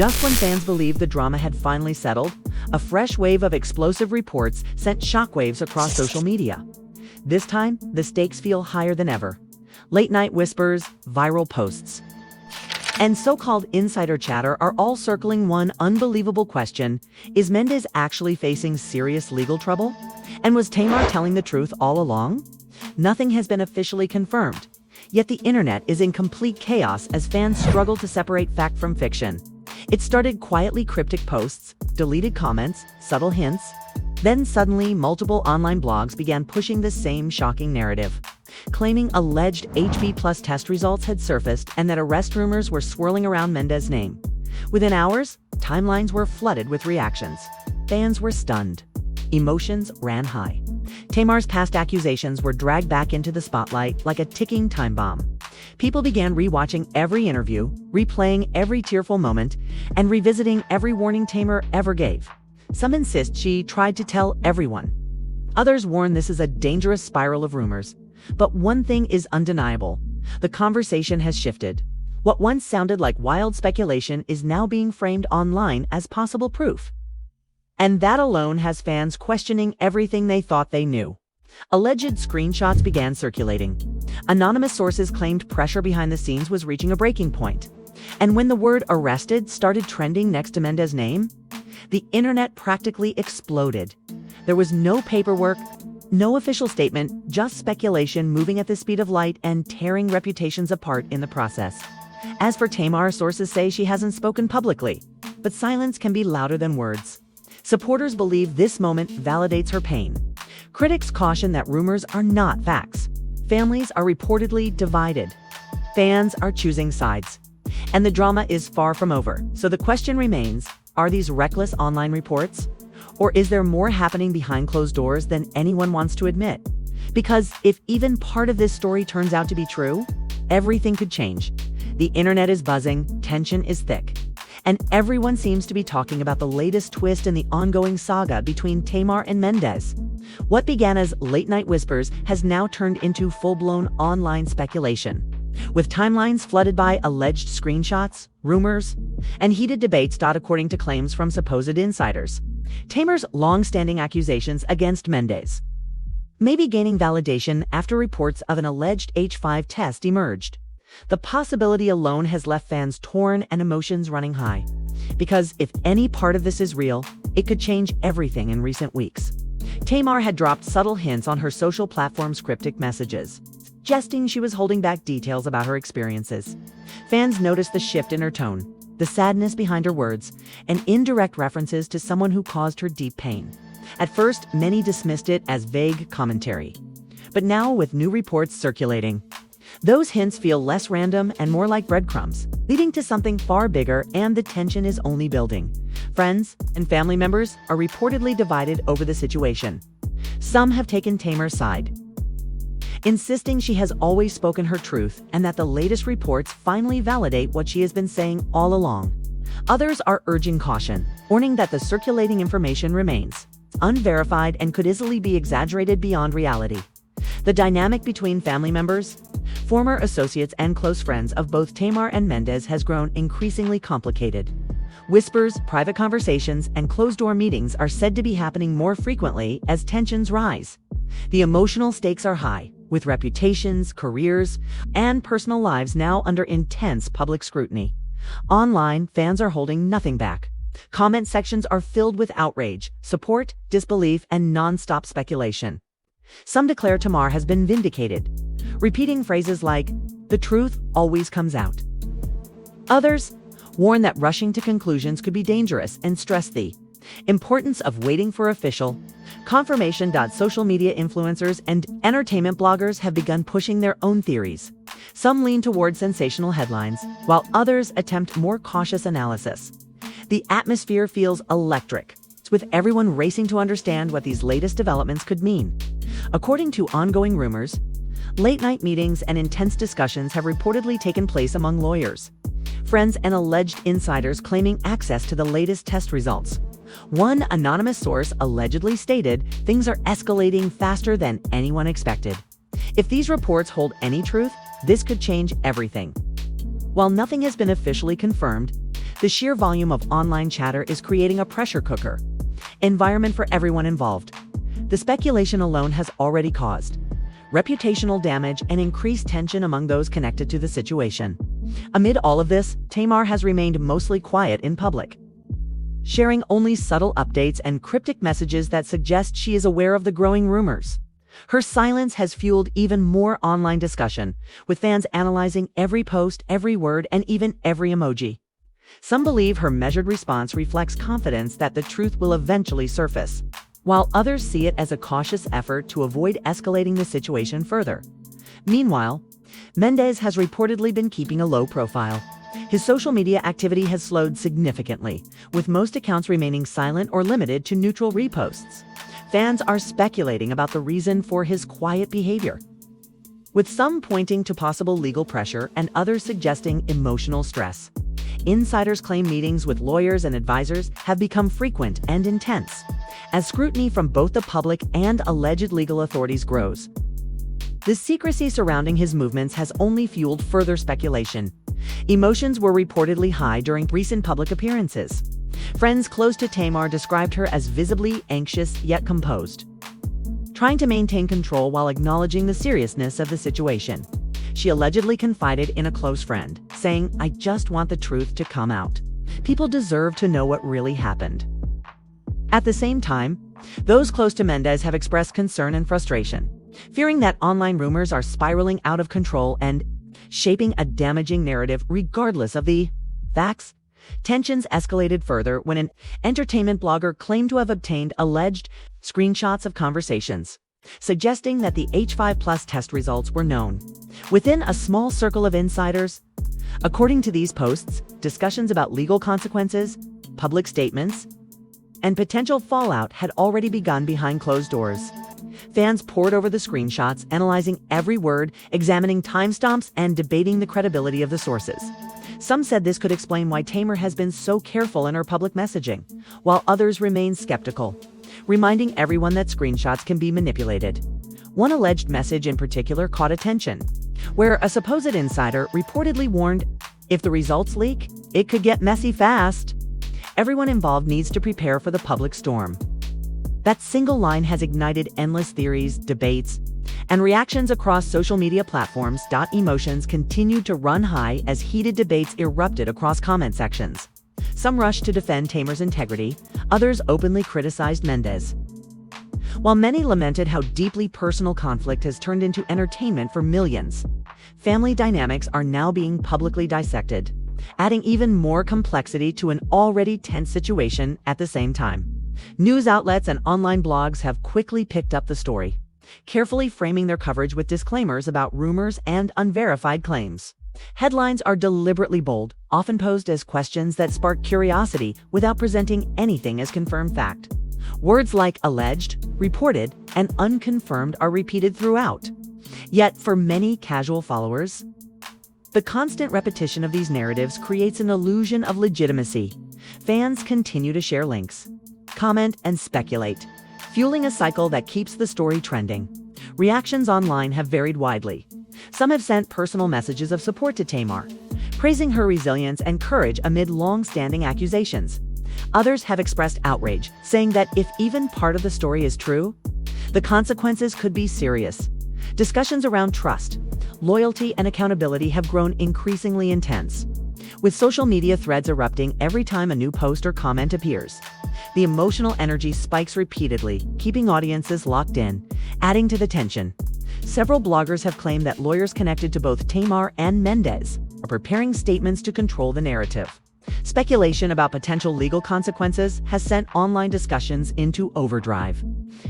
Just when fans believed the drama had finally settled, a fresh wave of explosive reports sent shockwaves across social media. This time, the stakes feel higher than ever. Late-night whispers, viral posts, and so-called insider chatter are all circling one unbelievable question: is Mendeecees actually facing serious legal trouble? And was Tamar telling the truth all along? Nothing has been officially confirmed, yet the internet is in complete chaos as fans struggle to separate fact from fiction. It started quietly: cryptic posts, deleted comments, subtle hints. Then suddenly, multiple online blogs began pushing the same shocking narrative, claiming alleged HB+ test results had surfaced and that arrest rumors were swirling around Mendeecees' name. Within hours, timelines were flooded with reactions. Fans were stunned. Emotions ran high. Tamar's past accusations were dragged back into the spotlight like a ticking time bomb. People began rewatching every interview, replaying every tearful moment, and revisiting every warning Tamar ever gave. Some insist she tried to tell everyone. Others warn this is a dangerous spiral of rumors. But one thing is undeniable: the conversation has shifted. What once sounded like wild speculation is now being framed online as possible proof. And that alone has fans questioning everything they thought they knew. Alleged screenshots began circulating. Anonymous sources claimed pressure behind the scenes was reaching a breaking point. And when the word "arrested" started trending next to Mendeecees' name, the internet practically exploded. There was no paperwork, no official statement, just speculation moving at the speed of light and tearing reputations apart in the process. As for Tamar, sources say she hasn't spoken publicly, but silence can be louder than words. Supporters believe this moment validates her pain. Critics caution that rumors are not facts. Families are reportedly divided. Fans are choosing sides. And the drama is far from over. So the question remains: are these reckless online reports? Or is there more happening behind closed doors than anyone wants to admit? Because if even part of this story turns out to be true, everything could change. The internet is buzzing, tension is thick, and everyone seems to be talking about the latest twist in the ongoing saga between Tamar and Mendeecees. What began as late-night whispers has now turned into full-blown online speculation, with timelines flooded by alleged screenshots, rumors, and heated debates. According to claims from supposed insiders, Tamar's long-standing accusations against Mendeecees may be gaining validation after reports of an alleged H5 test emerged. The possibility alone has left fans torn and emotions running high. Because if any part of this is real, it could change everything. In recent weeks, Tamar had dropped subtle hints on her social platform's cryptic messages, suggesting she was holding back details about her experiences. Fans noticed the shift in her tone, the sadness behind her words, and indirect references to someone who caused her deep pain. At first, many dismissed it as vague commentary. But now, with new reports circulating, those hints feel less random and more like breadcrumbs, leading to something far bigger, and the tension is only building. Friends and family members are reportedly divided over the situation. Some have taken Tamar's side, insisting she has always spoken her truth and that the latest reports finally validate what she has been saying all along. Others are urging caution, warning that the circulating information remains unverified and could easily be exaggerated beyond reality. The dynamic between family members, former associates, and close friends of both Tamar and Mendeecees has grown increasingly complicated. Whispers, private conversations, and closed-door meetings are said to be happening more frequently as tensions rise. The emotional stakes are high, with reputations, careers, and personal lives now under intense public scrutiny. Online, fans are holding nothing back. Comment sections are filled with outrage, support, disbelief, and non-stop speculation. Some declare Tamar has been vindicated, repeating phrases like, "The truth always comes out." Others warn that rushing to conclusions could be dangerous and stress the importance of waiting for official confirmation. Social media influencers and entertainment bloggers have begun pushing their own theories. Some lean toward sensational headlines, while others attempt more cautious analysis. The atmosphere feels electric, with everyone racing to understand what these latest developments could mean. According to ongoing rumors, late-night meetings and intense discussions have reportedly taken place among lawyers, friends, and alleged insiders claiming access to the latest test results. One anonymous source allegedly stated things are escalating faster than anyone expected. If these reports hold any truth, this could change everything. While nothing has been officially confirmed, The sheer volume of online chatter is creating a pressure cooker environment for everyone involved. The speculation alone has already caused reputational damage and increased tension among those connected to the situation. Amid all of this, Tamar has remained mostly quiet in public, sharing only subtle updates and cryptic messages that suggest she is aware of the growing rumors. Her silence has fueled even more online discussion, with fans analyzing every post, every word, and even every emoji. Some believe her measured response reflects confidence that the truth will eventually surface, while others see it as a cautious effort to avoid escalating the situation further. Meanwhile, Mendeecees has reportedly been keeping a low profile. His social media activity has slowed significantly, with most accounts remaining silent or limited to neutral reposts. Fans are speculating about the reason for his quiet behavior, with some pointing to possible legal pressure and others suggesting emotional stress. Insiders claim meetings with lawyers and advisors have become frequent and intense, as scrutiny from both the public and alleged legal authorities grows. The secrecy surrounding his movements has only fueled further speculation. Emotions were reportedly high during recent public appearances. Friends close to Tamar described her as visibly anxious yet composed, trying to maintain control while acknowledging the seriousness of the situation. She allegedly confided in a close friend, saying, "I just want the truth to come out. People deserve to know what really happened." At the same time, those close to Mendeecees have expressed concern and frustration, fearing that online rumors are spiraling out of control and shaping a damaging narrative regardless of the facts. Tensions escalated further when an entertainment blogger claimed to have obtained alleged screenshots of conversations, suggesting that the H5+ test results were known within a small circle of insiders. According to these posts, discussions about legal consequences, public statements, and potential fallout had already begun behind closed doors. Fans pored over the screenshots, analyzing every word, examining timestamps, and debating the credibility of the sources. Some said this could explain why Tamar has been so careful in her public messaging, while others remain skeptical, reminding everyone that screenshots can be manipulated. One alleged message in particular caught attention, where a supposed insider reportedly warned, "If the results leak, it could get messy fast." Everyone involved needs to prepare for the public storm. That single line has ignited endless theories, debates, and reactions across social media platforms. Emotions continued to run high as heated debates erupted across comment sections. Some rushed to defend Tamar's integrity, others openly criticized Mendeecees. While many lamented how deeply personal conflict has turned into entertainment for millions, family dynamics are now being publicly dissected, adding even more complexity to an already tense situation. At the same time, news outlets and online blogs have quickly picked up the story, carefully framing their coverage with disclaimers about rumors and unverified claims. Headlines are deliberately bold, often posed as questions that spark curiosity without presenting anything as confirmed fact. Words like alleged, reported, and unconfirmed are repeated throughout. Yet, for many casual followers, the constant repetition of these narratives creates an illusion of legitimacy. Fans continue to share links, comment, and speculate, fueling a cycle that keeps the story trending. Reactions online have varied widely. Some have sent personal messages of support to Tamar, praising her resilience and courage amid long-standing accusations. Others have expressed outrage, saying that if even part of the story is true, the consequences could be serious. Discussions around trust, loyalty, and accountability have grown increasingly intense, with social media threads erupting every time a new post or comment appears. The emotional energy spikes repeatedly, keeping audiences locked in, adding to the tension. Several bloggers have claimed that lawyers connected to both Tamar and Mendeecees are preparing statements to control the narrative. Speculation about potential legal consequences has sent online discussions into overdrive.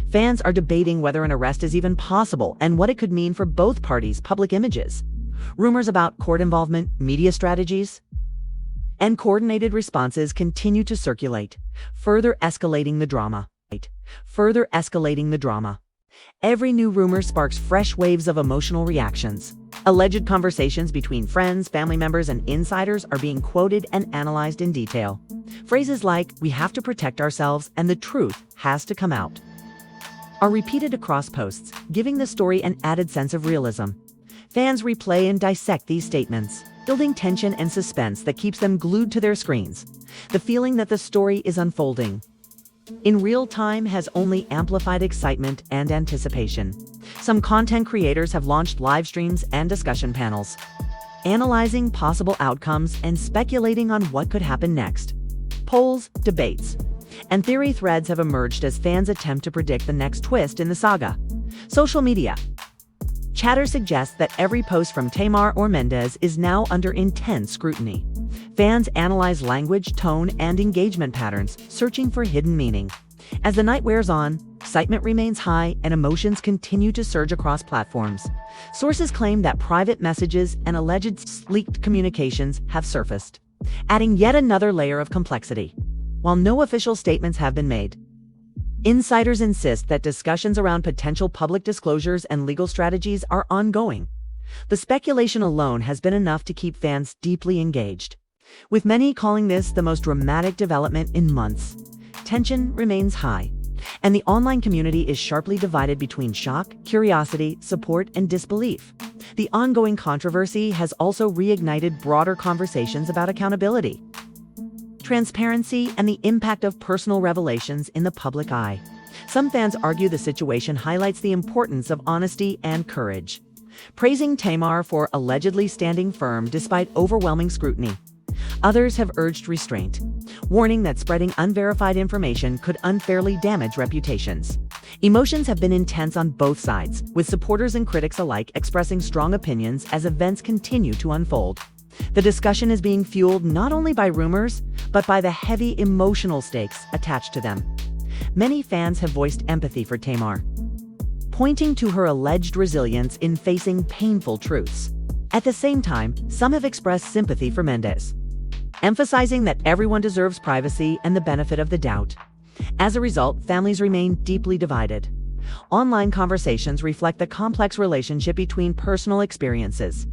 Fans are debating whether an arrest is even possible and what it could mean for both parties' public images. Rumors about court involvement, media strategies, and coordinated responses continue to circulate, further escalating the drama. Every new rumor sparks fresh waves of emotional reactions. Alleged conversations between friends, family members, and insiders are being quoted and analyzed in detail. Phrases like, "We have to protect ourselves," and "the truth has to come out," are repeated across posts, giving the story an added sense of realism. Fans replay and dissect these statements, building tension and suspense that keeps them glued to their screens. The feeling that the story is unfolding in real time has only amplified excitement and anticipation. Some content creators have launched live streams and discussion panels, analyzing possible outcomes and speculating on what could happen next. Polls, debates, and theory threads have emerged as fans attempt to predict the next twist in the saga. Social media chatter suggests that every post from Tamar or Mendeecees is now under intense scrutiny. Fans analyze language, tone, and engagement patterns, searching for hidden meaning. As the night wears on, excitement remains high and emotions continue to surge across platforms. Sources claim that private messages and alleged leaked communications have surfaced, adding yet another layer of complexity. While no official statements have been made, insiders insist that discussions around potential public disclosures and legal strategies are ongoing. The speculation alone has been enough to keep fans deeply engaged, with many calling this the most dramatic development in months. Tension remains high, and the online community is sharply divided between shock, curiosity, support, and disbelief. The ongoing controversy has also reignited broader conversations about accountability, transparency, and the impact of personal revelations in the public eye. Some fans argue the situation highlights the importance of honesty and courage, praising Tamar for allegedly standing firm despite overwhelming scrutiny. Others have urged restraint, warning that spreading unverified information could unfairly damage reputations. Emotions have been intense on both sides, with supporters and critics alike expressing strong opinions as events continue to unfold. The discussion is being fueled not only by rumors, but by the heavy emotional stakes attached to them. Many fans have voiced empathy for Tamar, pointing to her alleged resilience in facing painful truths. At the same time, some have expressed sympathy for Mendeecees, emphasizing that everyone deserves privacy and the benefit of the doubt. As a result, families remain deeply divided. Online conversations reflect the complex relationship between personal experiences,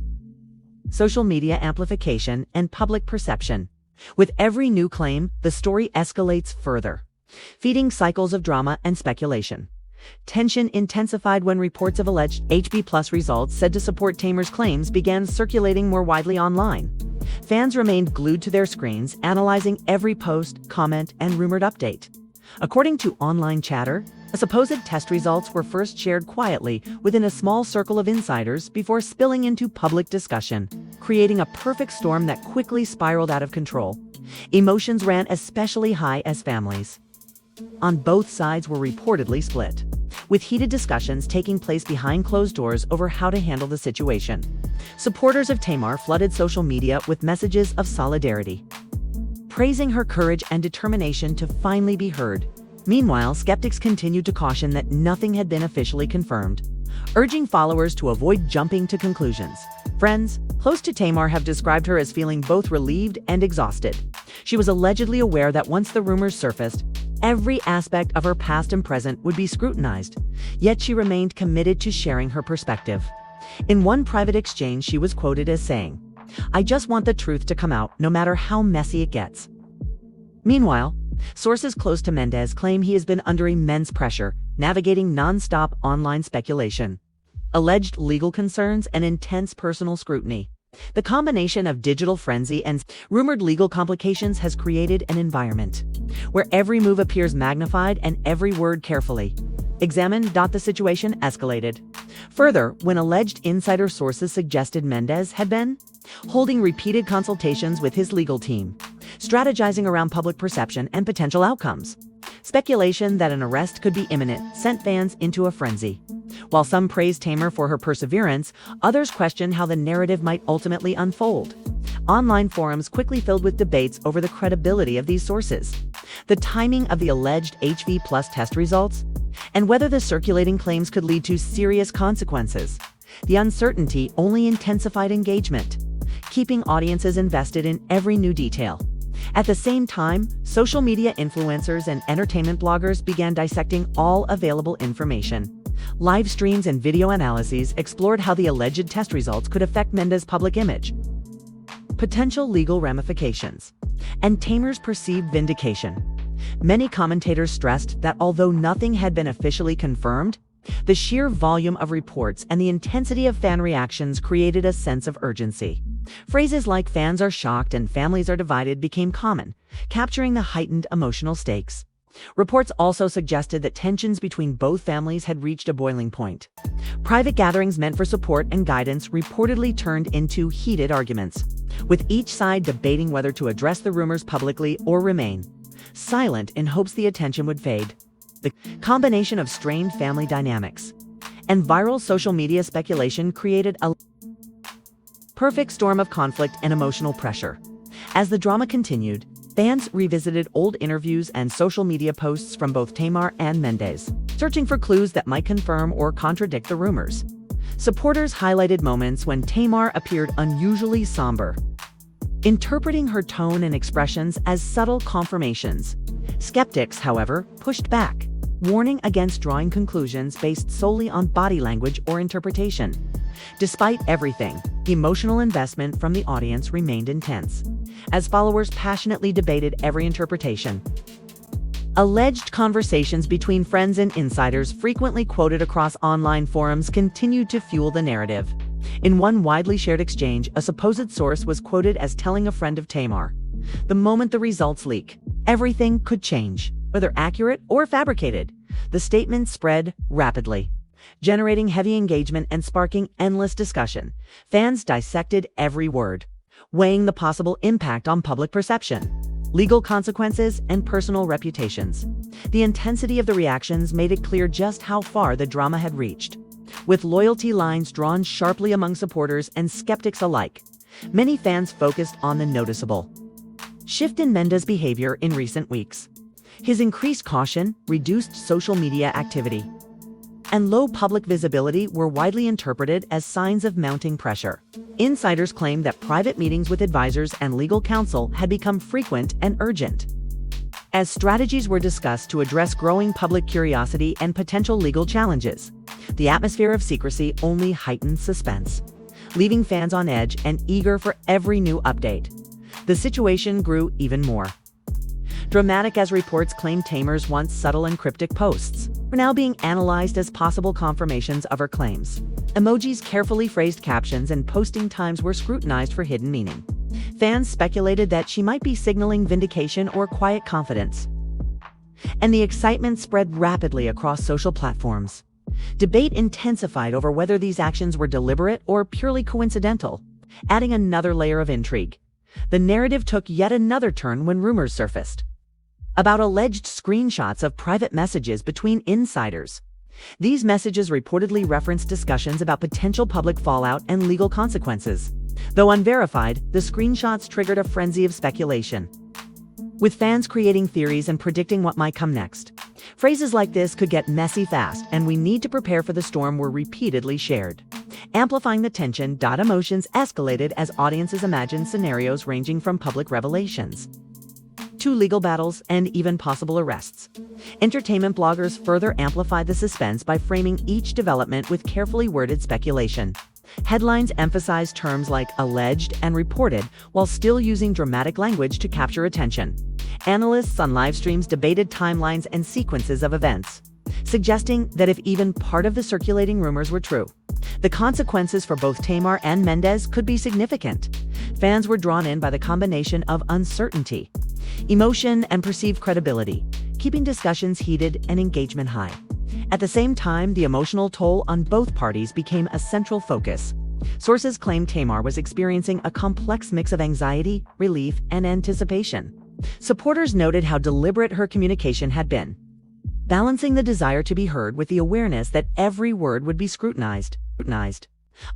social media amplification, and public perception. With every new claim, the story escalates further, feeding cycles of drama and speculation. Tension intensified when reports of alleged HB+ results said to support Tamar's claims began circulating more widely online. Fans remained glued to their screens, analyzing every post, comment, and rumored update. According to online chatter, supposed test results were first shared quietly within a small circle of insiders before spilling into public discussion, creating a perfect storm that quickly spiraled out of control. Emotions ran especially high as families on both sides were reportedly split, with heated discussions taking place behind closed doors over how to handle the situation. Supporters of Tamar flooded social media with messages of solidarity, praising her courage and determination to finally be heard. Meanwhile, skeptics continued to caution that nothing had been officially confirmed, urging followers to avoid jumping to conclusions. Friends close to Tamar have described her as feeling both relieved and exhausted. She was allegedly aware that once the rumors surfaced, every aspect of her past and present would be scrutinized, yet she remained committed to sharing her perspective. In one private exchange, she was quoted as saying, "I just want the truth to come out, no matter how messy it gets." Meanwhile, sources close to Mendeecees claim he has been under immense pressure, navigating non-stop online speculation, alleged legal concerns, and intense personal scrutiny. The combination of digital frenzy and rumored legal complications has created an environment where every move appears magnified and every word carefully examined. The situation escalated further when alleged insider sources suggested Mendeecees had been holding repeated consultations with his legal team, strategizing around public perception and potential outcomes. Speculation that an arrest could be imminent sent fans into a frenzy. While some praised Tamar for her perseverance, others questioned how the narrative might ultimately unfold. Online forums quickly filled with debates over the credibility of these sources, the timing of the alleged HB+ test results, and whether the circulating claims could lead to serious consequences. The uncertainty only intensified engagement, keeping audiences invested in every new detail. At the same time, social media influencers and entertainment bloggers began dissecting all available information. Live streams and video analyses explored how the alleged test results could affect Mendeecees' public image, potential legal ramifications, and Tamar's perceived vindication. Many commentators stressed that although nothing had been officially confirmed, The sheer volume of reports and the intensity of fan reactions created a sense of urgency. Phrases like "fans are shocked" and "families are divided" became common, capturing the heightened emotional stakes. Reports also suggested that tensions between both families had reached a boiling point. Private gatherings meant for support and guidance reportedly turned into heated arguments, with each side debating whether to address the rumors publicly or remain silent in hopes the attention would fade. The combination of strained family dynamics and viral social media speculation created a perfect storm of conflict and emotional pressure. As the drama continued, fans revisited old interviews and social media posts from both Tamar and Mendeecees, searching for clues that might confirm or contradict the rumors. Supporters highlighted moments when Tamar appeared unusually somber, interpreting her tone and expressions as subtle confirmations. Skeptics, however, pushed back, warning against drawing conclusions based solely on body language or interpretation. Despite everything, emotional investment from the audience remained intense, as followers passionately debated every interpretation. Alleged conversations between friends and insiders frequently quoted across online forums continued to fuel the narrative. In one widely shared exchange, a supposed source was quoted as telling a friend of Tamar, "The moment the results leak, everything could change." Whether accurate or fabricated, the statement spread rapidly, generating heavy engagement and sparking endless discussion. Fans dissected every word, weighing the possible impact on public perception, legal consequences, and personal reputations. The intensity of the reactions made it clear just how far the drama had reached, with loyalty lines drawn sharply among supporters and skeptics alike. Many fans focused on the noticeable shift in Mendeecees' behavior in recent weeks. His increased caution, reduced social media activity, and low public visibility were widely interpreted as signs of mounting pressure. Insiders claimed that private meetings with advisors and legal counsel had become frequent and urgent, as strategies were discussed to address growing public curiosity and potential legal challenges. The atmosphere of secrecy only heightened suspense, leaving fans on edge and eager for every new update. The situation grew even more dramatic as reports claimed Tamar's once subtle and cryptic posts were now being analyzed as possible confirmations of her claims. Emojis, carefully phrased captions, and posting times were scrutinized for hidden meaning. Fans speculated that she might be signaling vindication or quiet confidence, and the excitement spread rapidly across social platforms. Debate intensified over whether these actions were deliberate or purely coincidental, adding another layer of intrigue. The narrative took yet another turn when rumors surfaced about alleged screenshots of private messages between insiders. These messages reportedly referenced discussions about potential public fallout and legal consequences. Though unverified, the screenshots triggered a frenzy of speculation, with fans creating theories and predicting what might come next. Phrases like "this could get messy fast" and "we need to prepare for the storm" were repeatedly shared, amplifying the tension. Emotions escalated as audiences imagined scenarios ranging from public revelations to legal battles and even possible arrests. Entertainment bloggers further amplified the suspense by framing each development with carefully worded speculation. Headlines emphasized terms like "alleged" and "reported" while still using dramatic language to capture attention. Analysts on live streams debated timelines and sequences of events, suggesting that if even part of the circulating rumors were true, the consequences for both Tamar and Mendeecees could be significant. Fans were drawn in by the combination of uncertainty, emotion, and perceived credibility, keeping discussions heated and engagement high. At the same time, the emotional toll on both parties became a central focus. Sources claimed Tamar was experiencing a complex mix of anxiety, relief, and anticipation. Supporters noted how deliberate her communication had been, balancing the desire to be heard with the awareness that every word would be scrutinized.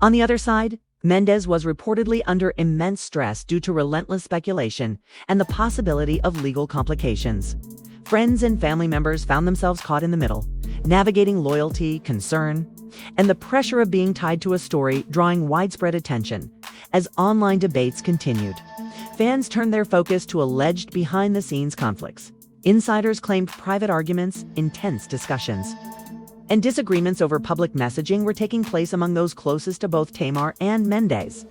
On the other side, Mendeecees was reportedly under immense stress due to relentless speculation and the possibility of legal complications. Friends and family members found themselves caught in the middle, navigating loyalty, concern, and the pressure of being tied to a story, drawing widespread attention. As online debates continued, fans turned their focus to alleged behind-the-scenes conflicts. Insiders claimed private arguments, intense discussions, and disagreements over public messaging were taking place among those closest to both Tamar and Mendeecees.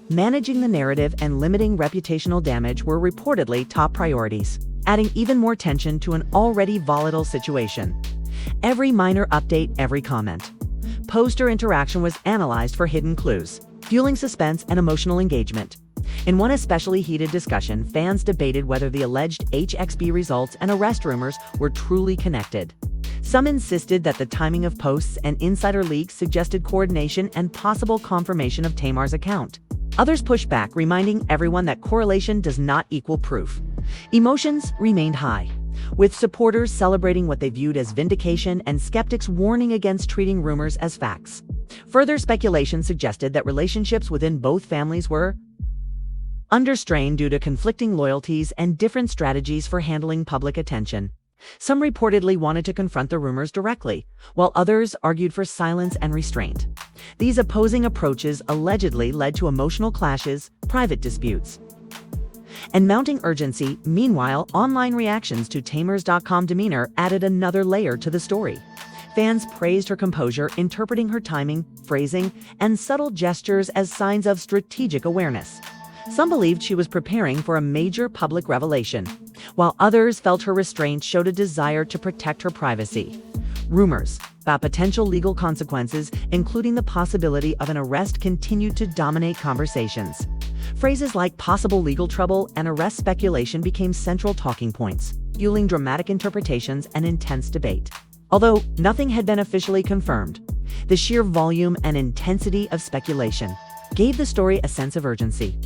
Managing the narrative and limiting reputational damage were reportedly top priorities, adding even more tension to an already volatile situation. Every minor update, every comment, post or interaction was analyzed for hidden clues, fueling suspense and emotional engagement. In one especially heated discussion, fans debated whether the alleged HXB results and arrest rumors were truly connected. Some insisted that the timing of posts and insider leaks suggested coordination and possible confirmation of Tamar's account. Others pushed back, reminding everyone that correlation does not equal proof. Emotions remained high, with supporters celebrating what they viewed as vindication and skeptics warning against treating rumors as facts. Further speculation suggested that relationships within both families were under strain due to conflicting loyalties and different strategies for handling public attention. Some reportedly wanted to confront the rumors directly, while others argued for silence and restraint. These opposing approaches allegedly led to emotional clashes, private disputes, and mounting urgency. Meanwhile, online reactions to Tamar's.com demeanor added another layer to the story. Fans praised her composure, interpreting her timing, phrasing, and subtle gestures as signs of strategic awareness. Some believed she was preparing for a major public revelation, while others felt her restraint showed a desire to protect her privacy. Rumors about potential legal consequences, including the possibility of an arrest, continued to dominate conversations. Phrases like possible legal trouble and arrest speculation became central talking points, fueling dramatic interpretations and intense debate. Although nothing had been officially confirmed, the sheer volume and intensity of speculation gave the story a sense of urgency.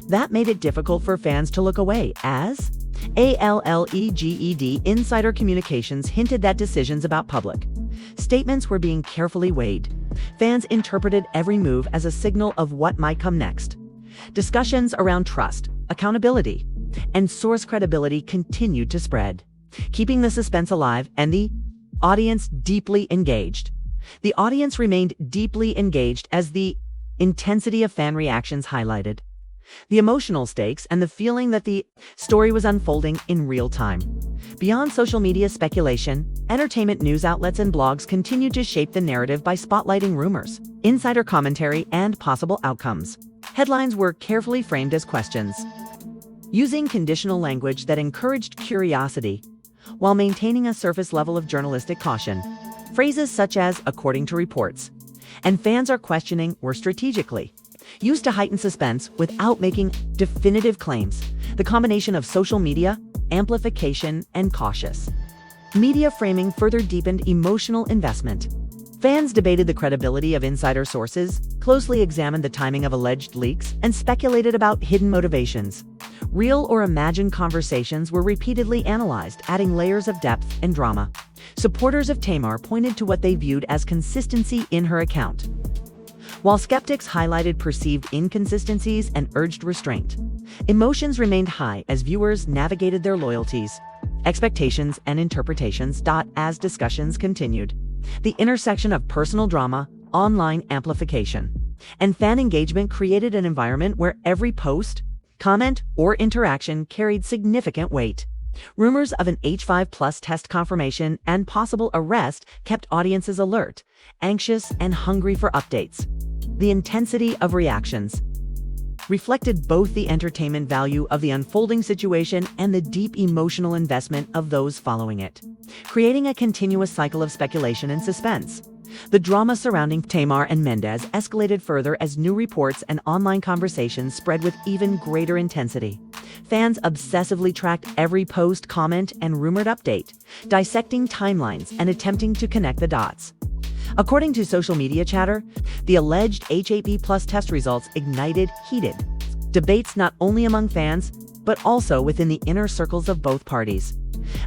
That made it difficult for fans to look away, as alleged insider communications hinted that decisions about public statements were being carefully weighed. Fans interpreted every move as a signal of what might come next. Discussions around trust, accountability, and source credibility continued to spread, keeping the suspense alive and the audience deeply engaged. The audience remained deeply engaged as the intensity of fan reactions highlighted the emotional stakes and the feeling that the story was unfolding in real time. Beyond social media speculation, entertainment news outlets and blogs continued to shape the narrative by spotlighting rumors, insider commentary, and possible outcomes. Headlines were carefully framed as questions, using conditional language that encouraged curiosity while maintaining a surface level of journalistic caution. Phrases such as "according to reports" and "fans are questioning" were strategically used to heighten suspense without making definitive claims. The combination of social media, amplification, and cautious media framing further deepened emotional investment. Fans debated the credibility of insider sources, closely examined the timing of alleged leaks, and speculated about hidden motivations. Real or imagined conversations were repeatedly analyzed, adding layers of depth and drama. Supporters of Tamar pointed to what they viewed as consistency in her account, while skeptics highlighted perceived inconsistencies and urged restraint. Emotions remained high as viewers navigated their loyalties, expectations, and interpretations. As discussions continued, the intersection of personal drama, online amplification, and fan engagement created an environment where every post, comment, or interaction carried significant weight. Rumors of an H5+ test confirmation and possible arrest kept audiences alert, anxious, and hungry for updates. The intensity of reactions reflected both the entertainment value of the unfolding situation and the deep emotional investment of those following it, creating a continuous cycle of speculation and suspense. The drama surrounding Tamar and Mendeecees escalated further as new reports and online conversations spread with even greater intensity. Fans obsessively tracked every post, comment, and rumored update, dissecting timelines and attempting to connect the dots. According to social media chatter, the alleged H8B+ test results ignited heated debates not only among fans, but also within the inner circles of both parties.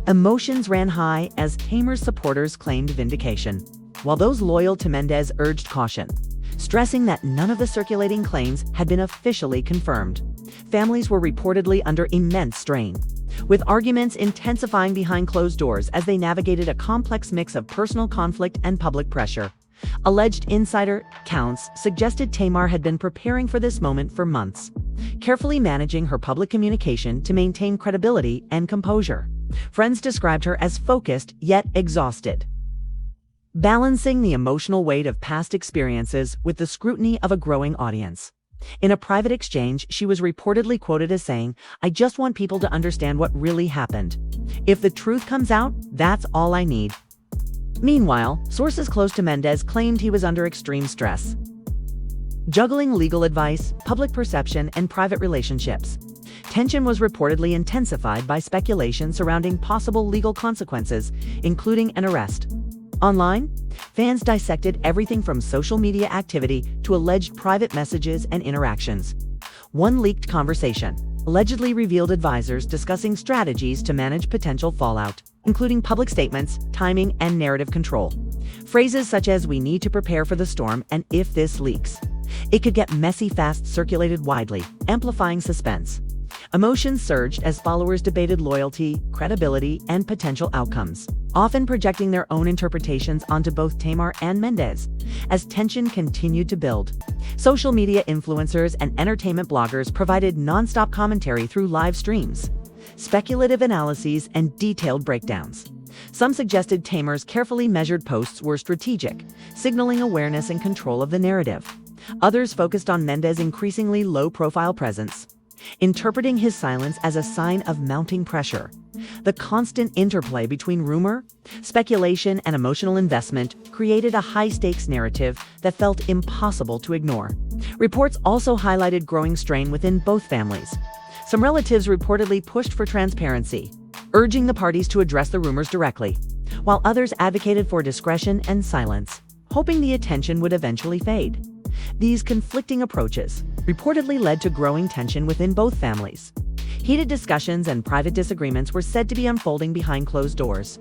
Emotions ran high as Tamar's supporters claimed vindication, while those loyal to Mendeecees urged caution, stressing that none of the circulating claims had been officially confirmed. Families were reportedly under immense strain, with arguments intensifying behind closed doors as they navigated a complex mix of personal conflict and public pressure. Alleged insider accounts suggested Tamar had been preparing for this moment for months, carefully managing her public communication to maintain credibility and composure. Friends described her as focused yet exhausted, balancing the emotional weight of past experiences with the scrutiny of a growing audience. In a private exchange, she was reportedly quoted as saying, "I just want people to understand what really happened. If the truth comes out, that's all I need." Meanwhile, sources close to Mendeecees claimed he was under extreme stress, juggling legal advice, public perception, and private relationships. Tension was reportedly intensified by speculation surrounding possible legal consequences, including an arrest. Online, fans dissected everything from social media activity to alleged private messages and interactions. One leaked conversation allegedly revealed advisors discussing strategies to manage potential fallout, including public statements, timing, and narrative control. Phrases such as "we need to prepare for the storm" and "if this leaks, it could get messy" fast circulated widely, amplifying suspense. Emotions surged as followers debated loyalty, credibility, and potential outcomes, often projecting their own interpretations onto both Tamar and Mendeecees. As tension continued to build, social media influencers and entertainment bloggers provided nonstop commentary through live streams, speculative analyses, and detailed breakdowns. Some suggested Tamar's carefully measured posts were strategic, signaling awareness and control of the narrative. Others focused on Mendeecees' increasingly low-profile presence, interpreting his silence as a sign of mounting pressure. The constant interplay between rumor, speculation, and emotional investment created a high-stakes narrative that felt impossible to ignore. Reports also highlighted growing strain within both families. Some relatives reportedly pushed for transparency, urging the parties to address the rumors directly, while others advocated for discretion and silence, hoping the attention would eventually fade. These conflicting approaches reportedly led to growing tension within both families. Heated discussions and private disagreements were said to be unfolding behind closed doors.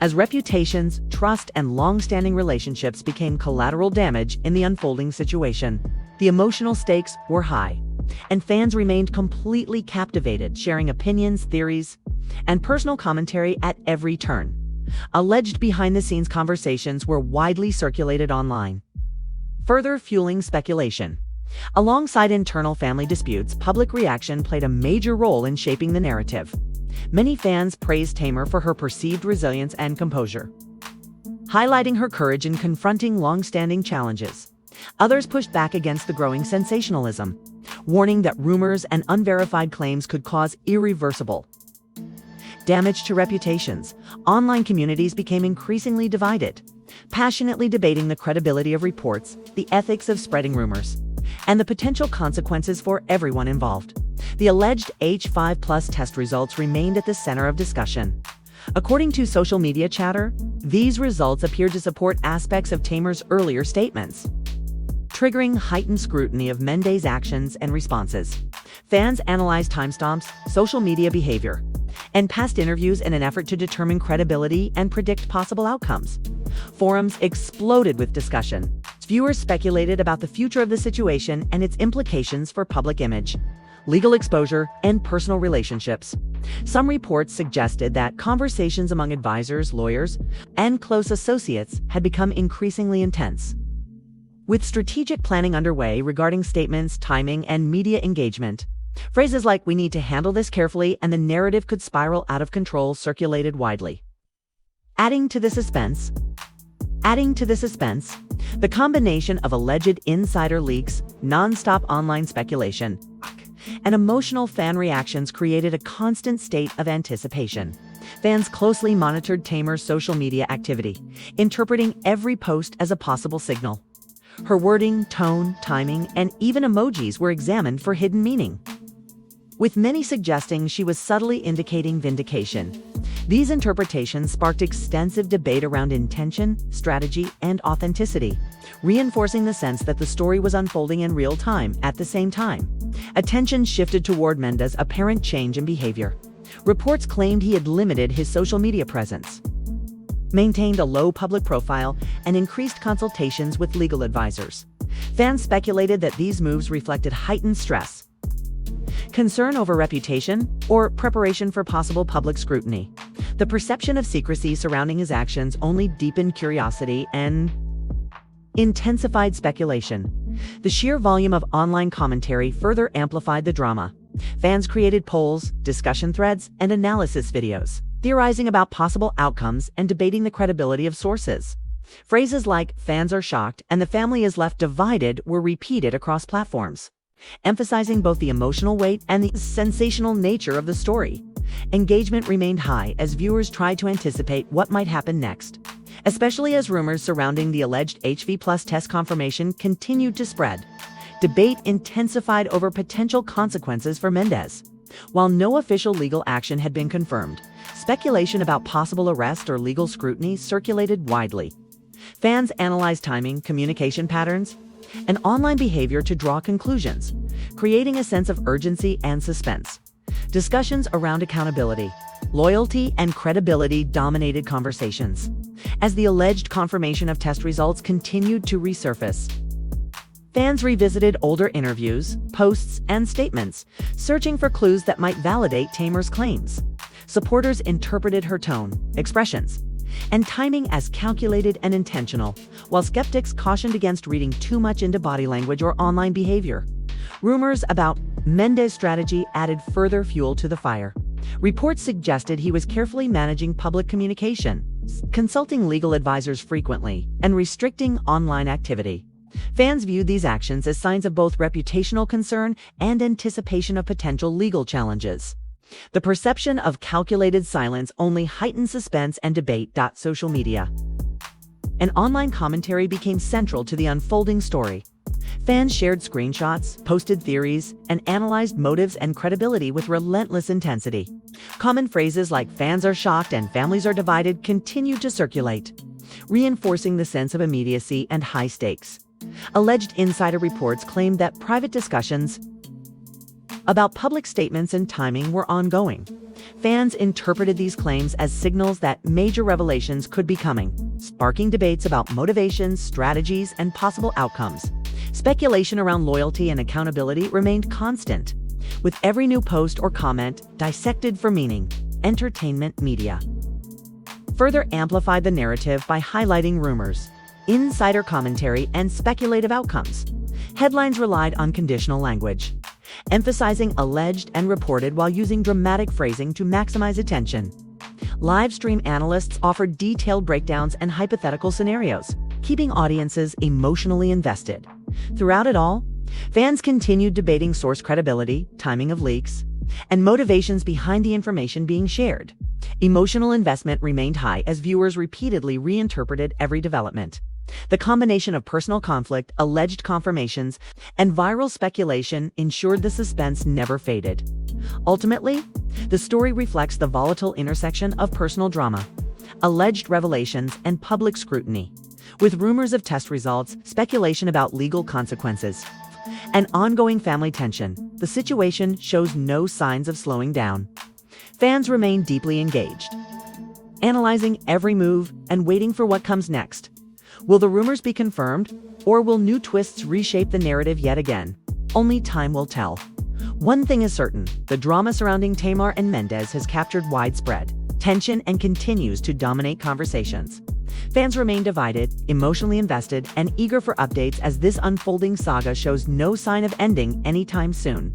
As reputations, trust, and long-standing relationships became collateral damage in the unfolding situation, the emotional stakes were high, and fans remained completely captivated, sharing opinions, theories, and personal commentary at every turn. Alleged behind-the-scenes conversations were widely circulated online, further fueling speculation. Alongside internal family disputes, public reaction played a major role in shaping the narrative. Many fans praised Tamar for her perceived resilience and composure, highlighting her courage in confronting long-standing challenges. Others pushed back against the growing sensationalism, warning that rumors and unverified claims could cause irreversible damage to reputations. Online communities became increasingly divided, passionately debating the credibility of reports, the ethics of spreading rumors, and the potential consequences for everyone involved. The alleged H5+ test results remained at the center of discussion. According to social media chatter, these results appeared to support aspects of Tamar's earlier statements, triggering heightened scrutiny of Mendeecees' actions and responses. Fans analyzed timestamps, social media behavior, and past interviews in an effort to determine credibility and predict possible outcomes. Forums exploded with discussion. Viewers speculated about the future of the situation and its implications for public image, legal exposure, and personal relationships. Some reports suggested that conversations among advisors, lawyers, and close associates had become increasingly intense, with strategic planning underway regarding statements, timing, and media engagement. Phrases like "we need to handle this carefully" and "the narrative could spiral out of control" circulated widely. Adding to the suspense, the combination of alleged insider leaks, non-stop online speculation, and emotional fan reactions created a constant state of anticipation. Fans closely monitored Tamar's social media activity, interpreting every post as a possible signal. Her wording, tone, timing, and even emojis were examined for hidden meaning, with many suggesting she was subtly indicating vindication. These interpretations sparked extensive debate around intention, strategy, and authenticity, reinforcing the sense that the story was unfolding in real time. At the same time, attention shifted toward Mendeecees' apparent change in behavior. Reports claimed he had limited his social media presence, maintained a low public profile, and increased consultations with legal advisors. Fans speculated that these moves reflected heightened stress, concern over reputation, or preparation for possible public scrutiny. The perception of secrecy surrounding his actions only deepened curiosity and intensified speculation. The sheer volume of online commentary further amplified the drama. Fans created polls, discussion threads, and analysis videos, theorizing about possible outcomes and debating the credibility of sources. Phrases like "fans are shocked" and "the family is left divided" were repeated across platforms, emphasizing both the emotional weight and the sensational nature of the story. Engagement remained high as viewers tried to anticipate what might happen next. especially as rumors surrounding the alleged HV+ test confirmation continued to spread. Debate intensified over potential consequences for Mendeecees. While no official legal action had been confirmed, speculation about possible arrest or legal scrutiny circulated widely. Fans analyzed timing, communication patterns, and online behavior to draw conclusions, creating a sense of urgency and suspense. Discussions around accountability, loyalty, and credibility dominated conversations as the alleged confirmation of test results continued to resurface. Fans revisited older interviews, posts, and statements, searching for clues that might validate Tamar's claims. Supporters interpreted her tone, expressions, and timing as calculated and intentional, while skeptics cautioned against reading too much into body language or online behavior. Rumors about Mendeecees' strategy added further fuel to the fire. Reports suggested he was carefully managing public communication, consulting legal advisors frequently, and restricting online activity. Fans viewed these actions as signs of both reputational concern and anticipation of potential legal challenges. The perception of calculated silence only heightened suspense and debate. Social media and online commentary became central to the unfolding story. Fans shared screenshots, posted theories, and analyzed motives and credibility with relentless intensity. Common phrases like "fans are shocked" and "families are divided" continued to circulate, reinforcing the sense of immediacy and high stakes. Alleged insider reports claimed that private discussions about public statements and timing were ongoing. Fans interpreted these claims as signals that major revelations could be coming, sparking debates about motivations, strategies, and possible outcomes. Speculation around loyalty and accountability remained constant, with every new post or comment dissected for meaning. Entertainment media further amplified the narrative by highlighting rumors, insider commentary, and speculative outcomes. Headlines relied on conditional language, emphasizing alleged and reported while using dramatic phrasing to maximize attention. Live stream analysts offered detailed breakdowns and hypothetical scenarios, keeping audiences emotionally invested. Throughout it all, fans continued debating source credibility, timing of leaks, and motivations behind the information being shared. Emotional investment remained high as viewers repeatedly reinterpreted every development. The combination of personal conflict, alleged confirmations, and viral speculation ensured the suspense never faded. Ultimately, the story reflects the volatile intersection of personal drama, alleged revelations, and public scrutiny. With rumors of test results, speculation about legal consequences, and ongoing family tension, the situation shows no signs of slowing down. Fans remain deeply engaged, analyzing every move and waiting for what comes next. Will the rumors be confirmed, or will new twists reshape the narrative yet again? Only time will tell. One thing is certain: the drama surrounding Tamar and Mendeecees has captured widespread tension and continues to dominate conversations. Fans remain divided, emotionally invested, and eager for updates as this unfolding saga shows no sign of ending anytime soon.